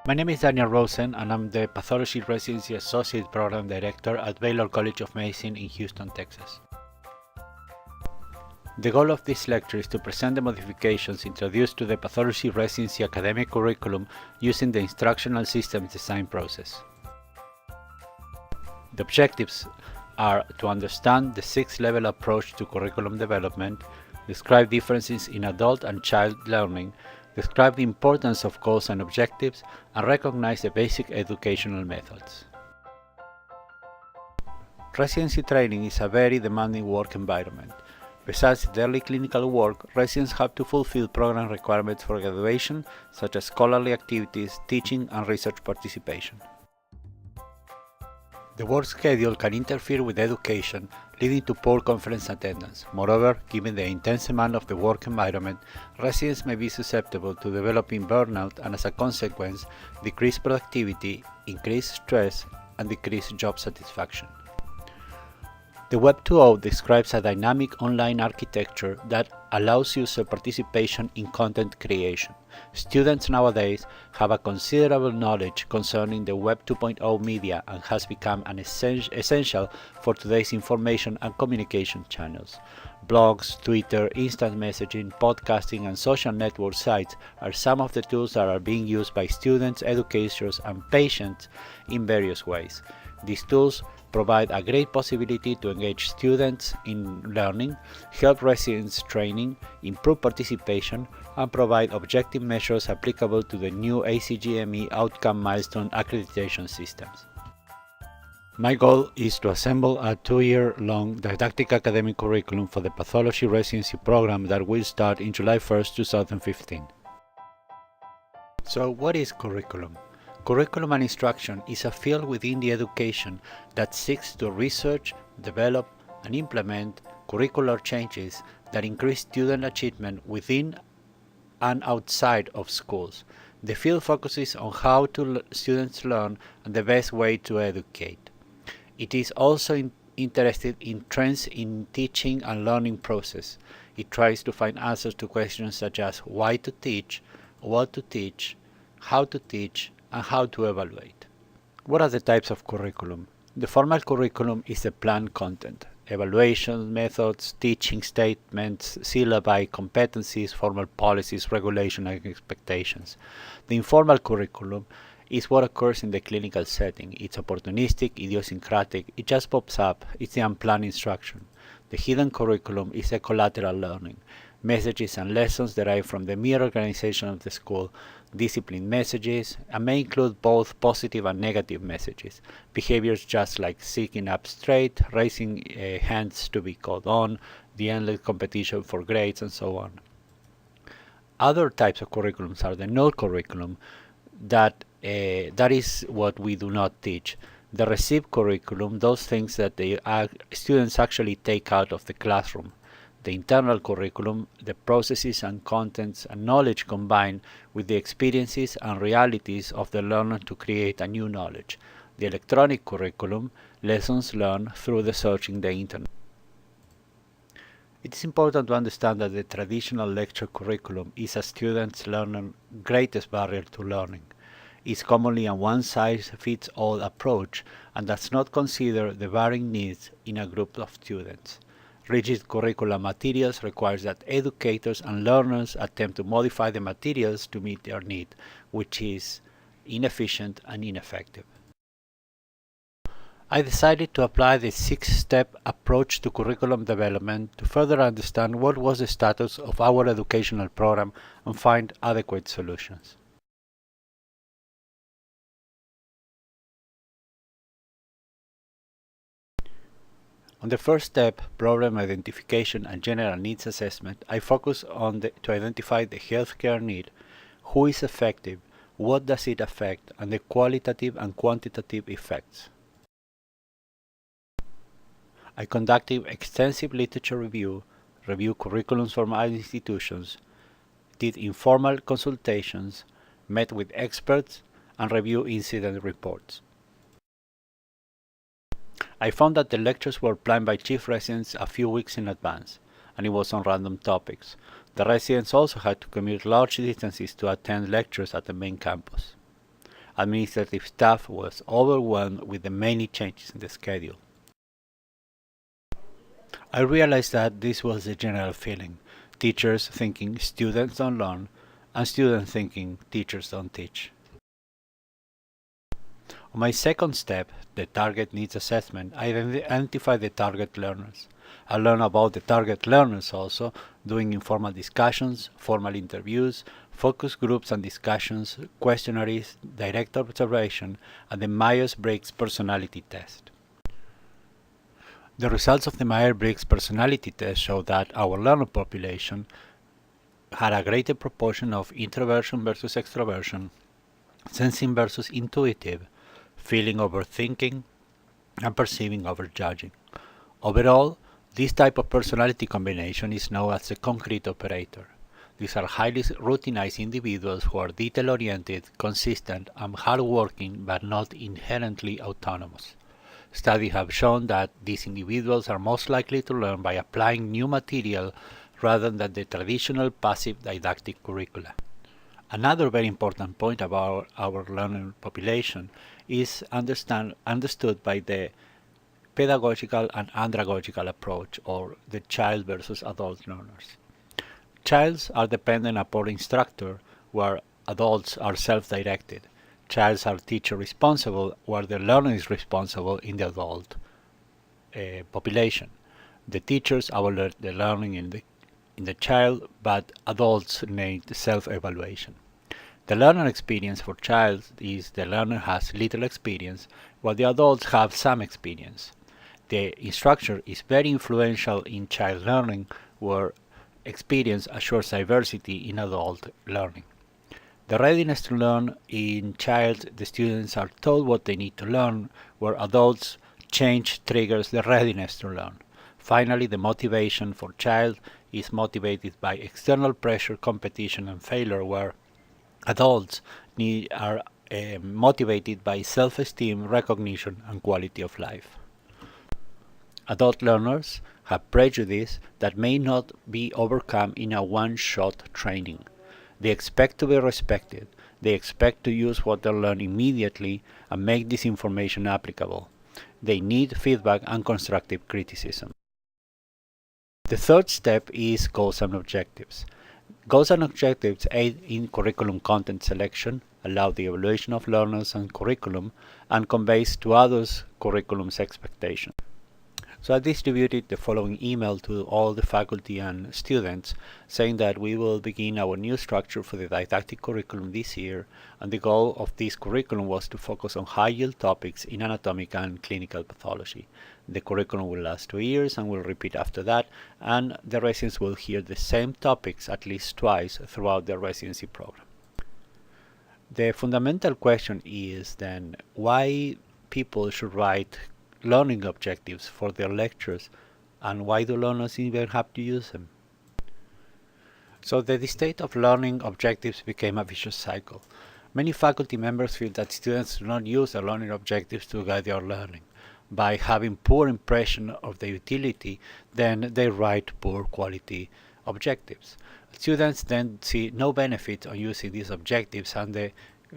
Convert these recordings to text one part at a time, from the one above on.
My name is Daniel Rosen, and I'm the Pathology Residency Associate Program Director at Baylor College of Medicine in Houston, Texas. The goal of this lecture is to present the modifications introduced to the Pathology Residency academic curriculum using the instructional systems design process. The objectives are to understand the six-level approach to curriculum development, describe differences in adult and child learning, describe the importance of goals and objectives, and recognize the basic educational methods. Residency training is a very demanding work environment. Besides daily clinical work, residents have to fulfill program requirements for graduation, such as scholarly activities, teaching, and research participation. The work schedule can interfere with education, leading to poor conference attendance. Moreover, given the intense demand of the work environment, residents may be susceptible to developing burnout and, as a consequence, decreased productivity, increased stress, and decreased job satisfaction. The Web 2.0 describes a dynamic online architecture that allows user participation in content creation. Students nowadays have a considerable knowledge concerning the Web 2.0 media and has become an essential for today's information and communication channels. Blogs, Twitter, instant messaging, podcasting, and social network sites are some of the tools that are being used by students, educators, and patients in various ways. These tools provide a great possibility to engage students in learning, help residents training, improve participation, and provide objective measures applicable to the new ACGME outcome milestone accreditation systems. My goal is to assemble a 2-year-long didactic academic curriculum for the pathology residency program that will start in July 1st, 2015. So, what is curriculum? Curriculum and instruction is a field within the education that seeks to research, develop, and implement curricular changes that increase student achievement within and outside of schools. The field focuses on how students learn and the best way to educate. It is also interested in trends in teaching and learning process. It tries to find answers to questions such as why to teach, what to teach, how to teach, and how to evaluate. What are the types of curriculum? The formal curriculum is the planned content, evaluations, methods, teaching statements, syllabi, competencies, formal policies, regulation, and expectations. The informal curriculum is what occurs in the clinical setting. It's opportunistic, idiosyncratic, it just pops up, it's the unplanned instruction. The hidden curriculum is the collateral learning, messages and lessons derived from the mere organization of the school, discipline messages, and may include both positive and negative messages, behaviors just like sitting up straight, raising hands to be called on, the endless competition for grades, and so on. Other types of curriculums are the null curriculum, that is what we do not teach. The received curriculum, those things that the students actually take out of the classroom. The internal curriculum, the processes and contents and knowledge combined with the experiences and realities of the learner to create a new knowledge. The electronic curriculum, lessons learned through the searching the internet. It is important to understand that the traditional lecture curriculum is a student's learner's greatest barrier to learning. It's commonly a one-size-fits-all approach and does not consider the varying needs in a group of students. Rigid curricular materials requires that educators and learners attempt to modify the materials to meet their need, which is inefficient and ineffective. I decided to apply the 6-step approach to curriculum development to further understand what was the status of our educational program and find adequate solutions. On the first step, problem identification and general needs assessment, I focus on to identify the healthcare need, who is effective, what does it affect, and the qualitative and quantitative effects. I conducted extensive literature review, reviewed curriculums from other institutions, did informal consultations, met with experts, and reviewed incident reports. I found that the lectures were planned by chief residents a few weeks in advance, and it was on random topics. The residents also had to commute large distances to attend lectures at the main campus. administrative staff was overwhelmed with the many changes in the schedule. I realized that this was the general feeling. Teachers thinking students don't learn, and students thinking teachers don't teach. On my second step, the target needs assessment, I identified the target learners. I learned about the target learners also, doing informal discussions, formal interviews, focus groups and discussions, questionnaires, direct observation, and the Myers-Briggs personality test. The results of the Myers-Briggs personality test show that our learner population had a greater proportion of introversion versus extroversion, sensing versus intuitive, feeling over thinking, and perceiving over judging. Overall, this type of personality combination is known as the concrete operator. These are highly routinized individuals who are detail-oriented, consistent, and hardworking but not inherently autonomous. Studies have shown that these individuals are most likely to learn by applying new material rather than the traditional passive didactic curricula. Another very important point about our learning population is understood by the pedagogical and andragogical approach, or the child versus adult learners. Childs are dependent upon instructor, where adults are self-directed. Childs are teacher responsible, where the learner is responsible in the adult population. The teachers evaluate the learning in the child, but adults need self-evaluation. The learner experience for child is the learner has little experience, while the adults have some experience. The instructor is very influential in child learning, where experience assures diversity in adult learning. The readiness to learn in child, the students are told what they need to learn, where adults change triggers the readiness to learn. Finally, the motivation for child is motivated by external pressure, competition, and failure, where adults are motivated by self-esteem, recognition, and quality of life. Adult learners have prejudice that may not be overcome in a one-shot training. They expect to be respected. They expect to use what they learn immediately and make this information applicable. They need feedback and constructive criticism. The third step is goals and objectives. Goals and objectives aid in curriculum content selection, allow the evaluation of learners and curriculum, and conveys to others curriculum's expectations. So I distributed the following email to all the faculty and students, saying that we will begin our new structure for the didactic curriculum this year, and the goal of this curriculum was to focus on high-yield topics in anatomical and clinical pathology. The curriculum will last 2 years and will repeat after that, and the residents will hear the same topics at least twice throughout their residency program. The fundamental question is then why people should write learning objectives for their lectures, and why do learners even have to use them? So the state of learning objectives became a vicious cycle. Many faculty members feel that students do not use their learning objectives to guide their learning. By having poor impression of the utility, then they write poor quality objectives. Students then see no benefit on using these objectives, and the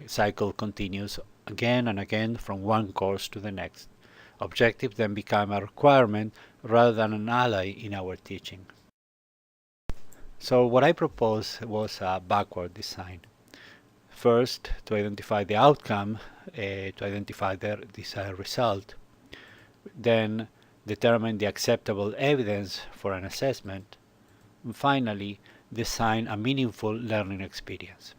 cycle continues again and again from one course to the next. Objectives then become a requirement rather than an ally in our teaching. So what I proposed was a backward design. First, to identify the outcome, to identify the desired result. Then determine the acceptable evidence for an assessment. And finally, design a meaningful learning experience.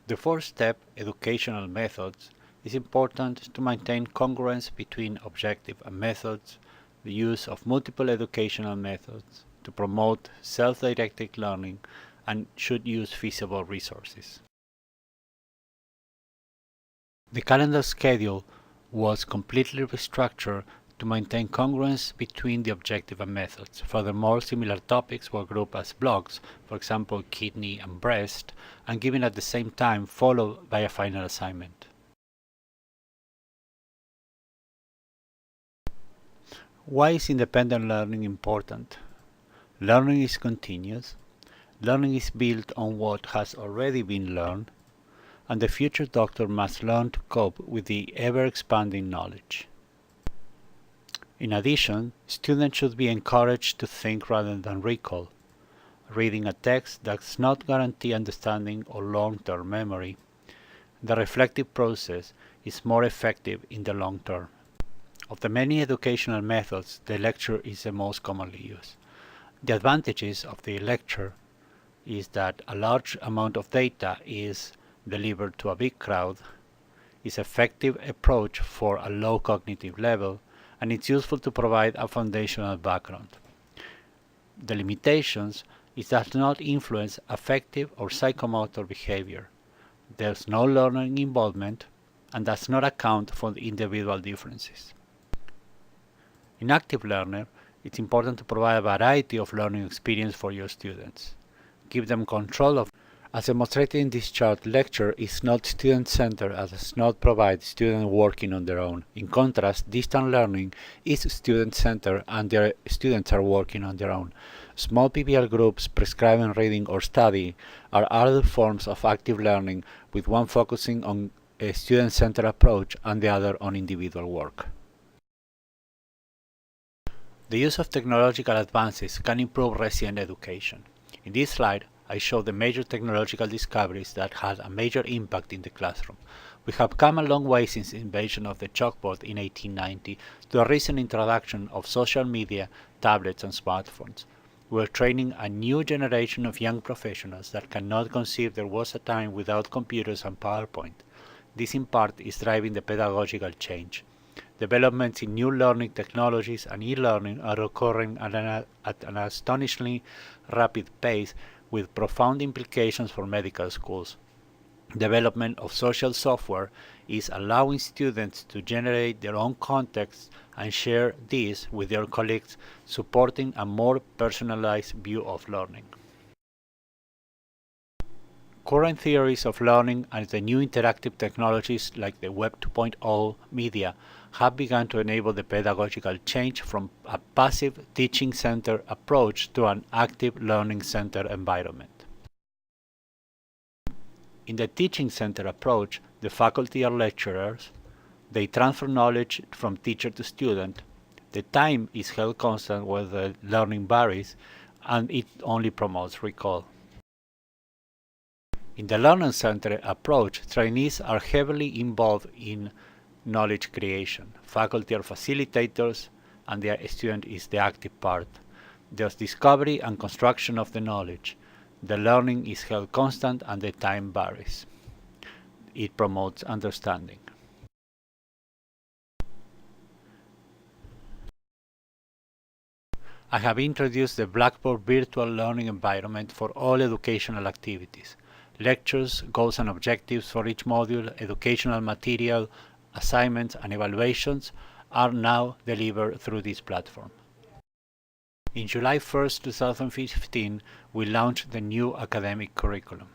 The fourth step, educational methods, is important to maintain congruence between objective and methods, the use of multiple educational methods to promote self-directed learning, and should use feasible resources. The calendar schedule was completely restructured to maintain congruence between the objective and methods. Furthermore, similar topics were grouped as blocks, for example kidney and breast, and given at the same time, followed by a final assignment. Why is independent learning important? Learning is continuous. Learning is built on what has already been learned. and the future doctor must learn to cope with the ever-expanding knowledge. In addition, students should be encouraged to think rather than recall. Reading a text does not guarantee understanding or long-term memory. The reflective process is more effective in the long term. Of the many educational methods, the lecture is the most commonly used. The advantages of the lecture is that a large amount of data is delivered to a big crowd, is effective approach for a low cognitive level, and it's useful to provide a foundational background. The limitations is that it does not influence affective or psychomotor behavior. There's no learning involvement and does not account for the individual differences. In active learner, it's important to provide a variety of learning experience for your students. Give them control of. As demonstrated in this chart, lecture is not student-centered as it does not provide students working on their own. In contrast, distant learning is student-centered and their students are working on their own. Small PBL groups prescribing reading or study are other forms of active learning, with one focusing on a student-centered approach and the other on individual work. The use of technological advances can improve resident education. In this slide, I show the major technological discoveries that had a major impact in the classroom. We have come a long way since the invention of the chalkboard in 1890 to the recent introduction of social media, tablets, and smartphones. We are training a new generation of young professionals that cannot conceive there was a time without computers and PowerPoint. This in part is driving the pedagogical change. Developments in new learning technologies and e-learning are occurring at an astonishingly rapid pace, with profound implications for medical schools. Development of social software is allowing students to generate their own contexts and share these with their colleagues, supporting a more personalized view of learning. Current theories of learning and the new interactive technologies like the Web 2.0 media have begun to enable the pedagogical change from a passive teaching-centered approach to an active learning-centered environment. In the teaching-centered approach, the faculty are lecturers, they transfer knowledge from teacher to student, the time is held constant where the learning varies, and it only promotes recall. In the learner-centered approach, trainees are heavily involved in knowledge creation. Faculty are facilitators, and the student is the active part. There's discovery and construction of the knowledge. The learning is held constant and the time varies. It promotes understanding. I have introduced the Blackboard virtual learning environment for all educational activities. Lectures, goals and objectives for each module, educational material, assignments and evaluations are now delivered through this platform. In July 1, 2015, we launched the new academic curriculum.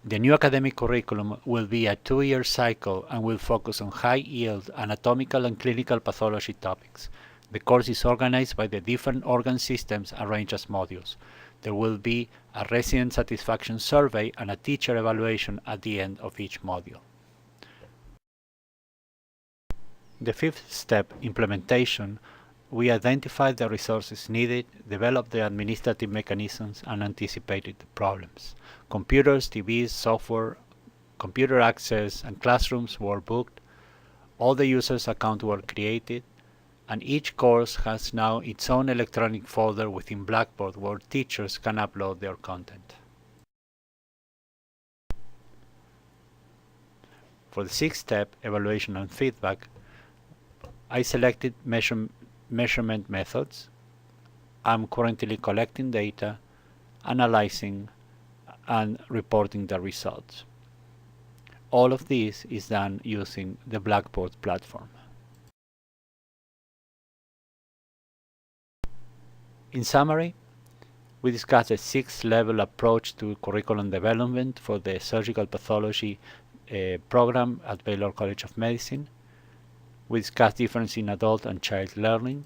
The new academic curriculum will be a 2-year cycle and will focus on high-yield anatomical and clinical pathology topics. The course is organized by the different organ systems arranged as modules. There will be a resident satisfaction survey and a teacher evaluation at the end of each module. The fifth step, implementation, we identified the resources needed, developed the administrative mechanisms, and anticipated the problems. Computers, TVs, software, computer access, and classrooms were booked. All the users' accounts were created, and each course has now its own electronic folder within Blackboard where teachers can upload their content. For the sixth step, evaluation and feedback, I selected measurement methods. I'm currently collecting data, analyzing, and reporting the results. All of this is done using the Blackboard platform. In summary, we discussed a 6-level approach to curriculum development for the surgical pathology program at Baylor College of Medicine. We discussed difference in adult and child learning,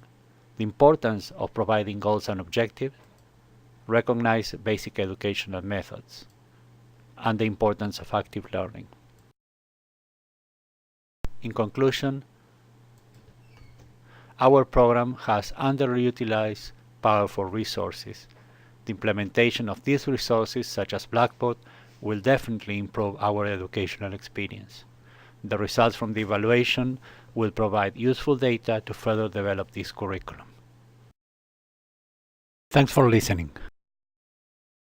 the importance of providing goals and objectives, recognize basic educational methods, and the importance of active learning. In conclusion, our program has underutilized powerful resources. The implementation of these resources, such as Blackboard, will definitely improve our educational experience. The results from the evaluation will provide useful data to further develop this curriculum. Thanks for listening.